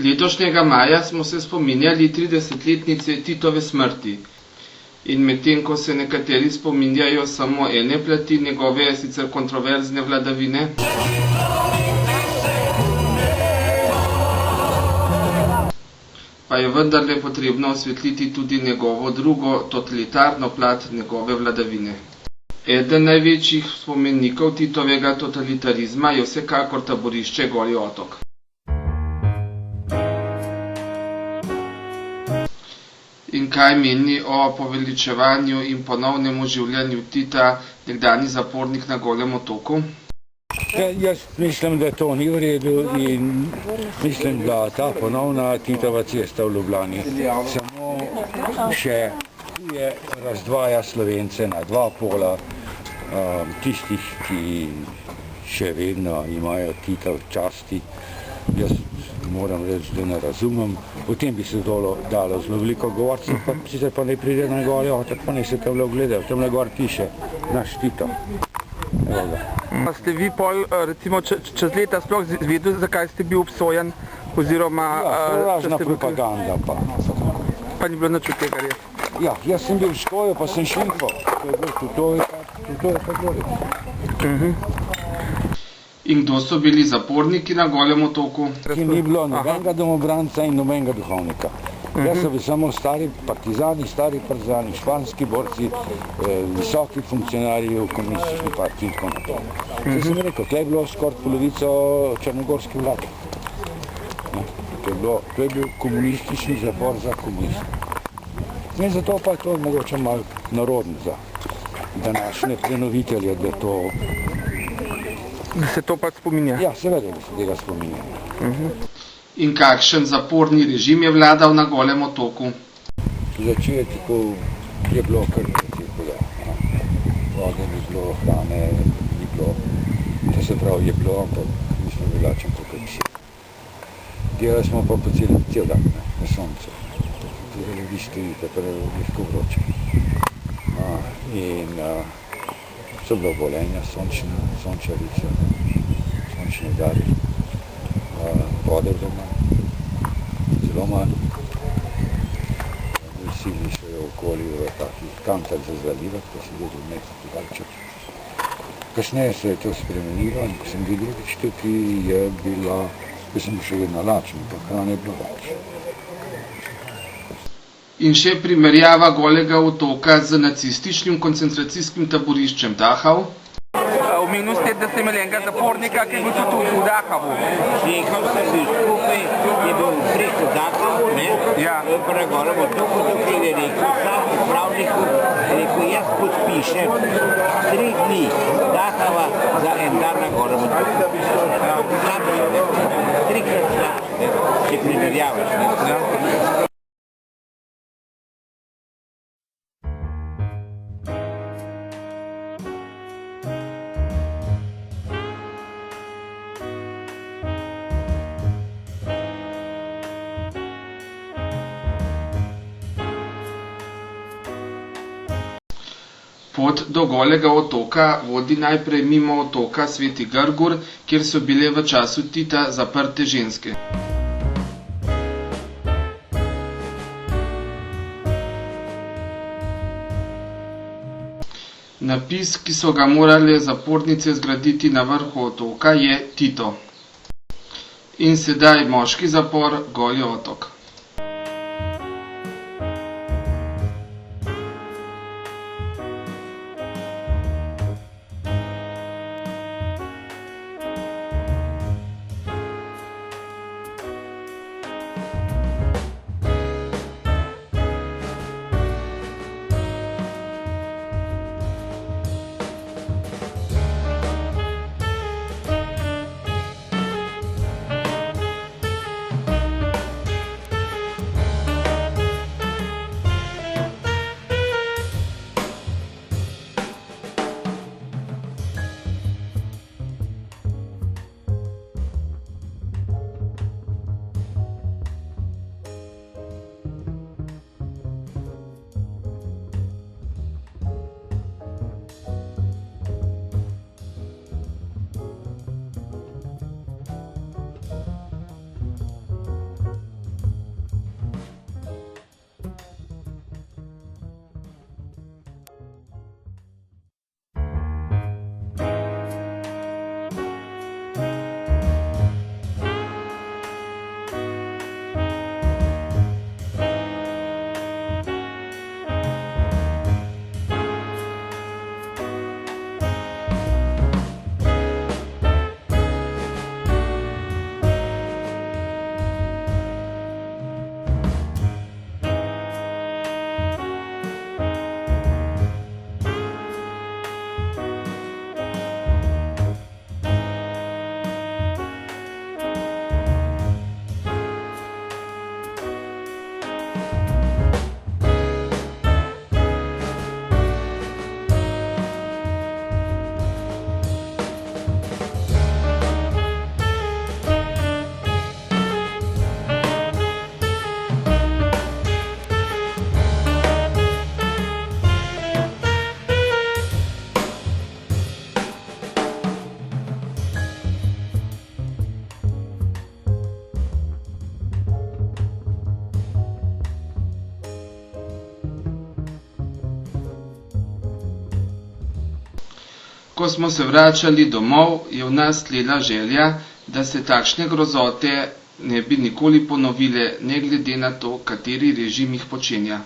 Letošnjega maja smo se spominjali 30-letnice Titove smrti. In medtem ko se nekateri spominjajo samo ene plati njegove sicer kontroverzne vladavine, pa je vendarle potrebno osvetliti tudi njegovo drugo, totalitarno plat njegove vladavine. Eden največjih spomenikov Titovega totalitarizma je vsekakor taborišče Goli otok. In kaj meni o poveličevanju in ponovnem oživljanju Tita nekdanji zapornik na Golem otoku? Jaz mislim, da to ni v redu in mislim, da ta ponovna Titova cesta v Ljubljani samo še razdvaja Slovence na dva pola, tistih, ki še vedno imajo Tita v časti. Jaz moram reči, da ne razumem. O tem bi se dalo zelo veliko govoriti, sicer pa ne pride na Goli otok, pa ne se tam ogledajo. Tam gor piše naš Tito. Pa ste vi pol, recimo, čez leta sploh zvedeli, zakaj ste bil obsojen, oziroma... Razna propaganda pa. Pa ni bilo nič od tega res? Ja, jaz sem bil v škoju, pa sem šlimpal. To je pa bilo. In kdo so bili zaporniki na Golem otoku? Ki ni bilo nobenega domobranca in nobenega duhovnika. Jaz so bili samo stari partizani, španski borci, visoki funkcionarji v komunistični partiji in tako naprej. Zdaj sem rekel, tukaj je bilo skoraj polovico črnogorske vlade. To je bil komunistični zapor za komuniste. In zato pa je to mogoče malo narodno za današnje prenovitelje, da to... Da se to pač spominja? Ja, seveda, da se tega spominja. In kakšen zaporni režim je vladal na Golem otoku? Začetku je bilo kar nekaj huda. Vode ni bilo, hrane ni bilo. To se pravi, je bilo, ampak mi smo drugačen kot vsi. Delali smo pa po cel dan na soncu. Delali vi stojite, pa je lahko vroče. In so bilo obolenja, sončarice, sončni udari. Vode doma, zelo manj. Vsi so okoli v takih kantah za zalivati, ko sem videl nekaj podaljček. Kasneje se je to spremenilo in ko sem videl več tukaj je bila, ko sem še vedno lačen, pa hrane je bilo več. In še primerjava Golega otoka z nacističnim koncentracijskim taboriščem Dachau. Omenil ste, da ste imeli enega zapornika, ki je bil tudi v Dachavu. Nehal sem bil skupaj, je bil preko Dachavu, pa na Golem otoku, tukaj je rekel, sam upravniku, rekel, jaz podpišem 3 dni Dachava za en dan na Golem otoku. Sam je 3-krat slabše, če primerjavaš. Pot do Golega otoka vodi najprej mimo otoka Sveti Grgur, kjer so bile v času Tita zaprte ženske. Napis, ki so ga morale zapornice zgraditi na vrhu otoka, je Tito. In sedaj moški zapor Goli otok. Ko smo se vračali domov, je v nas tlela želja, da se takšne grozote ne bi nikoli ponovile, ne glede na to, kateri režim jih počenja.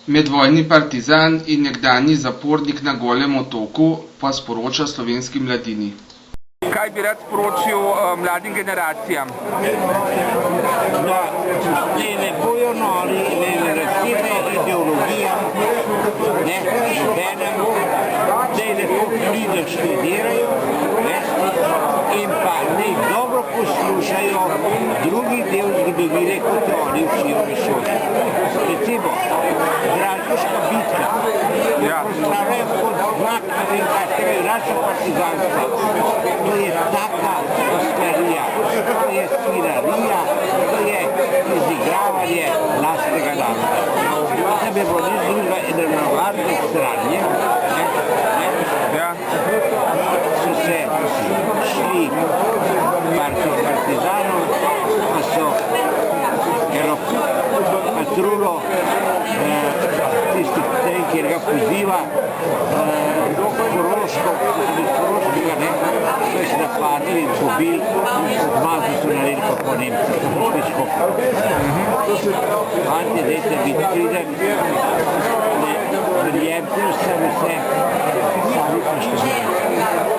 Medvojni partizan in nekdanji zapornik na Golem otoku pa sporoča slovenski mladini. Kaj bi rad sporočil mladim generacijam? Da ne bojo nori, ne razsirne ideologije, ne nobenem, da je lepo pride študirajo, in pa ne dobro poslušajo drugi del zgodovine, kot jo oni učijo v šoli. Recimo, Drageška bitka, postavljajo kot znak, ne vem kakega irača partizanstva. To je taka oskarija, to je svinarija, to je izigravanje lastnega naroda. Da bi bilo nič druga ene navadne stranje, so se šli partizanov, pa so eno patrulo tistih tem, kjer ga poziva Koroškega, so se napadli in pobili, odmazli so naredili pa po Nemci, prišli skokali. Fantje, dajte biti priden, ne verjemte vse, sami pa študirajo.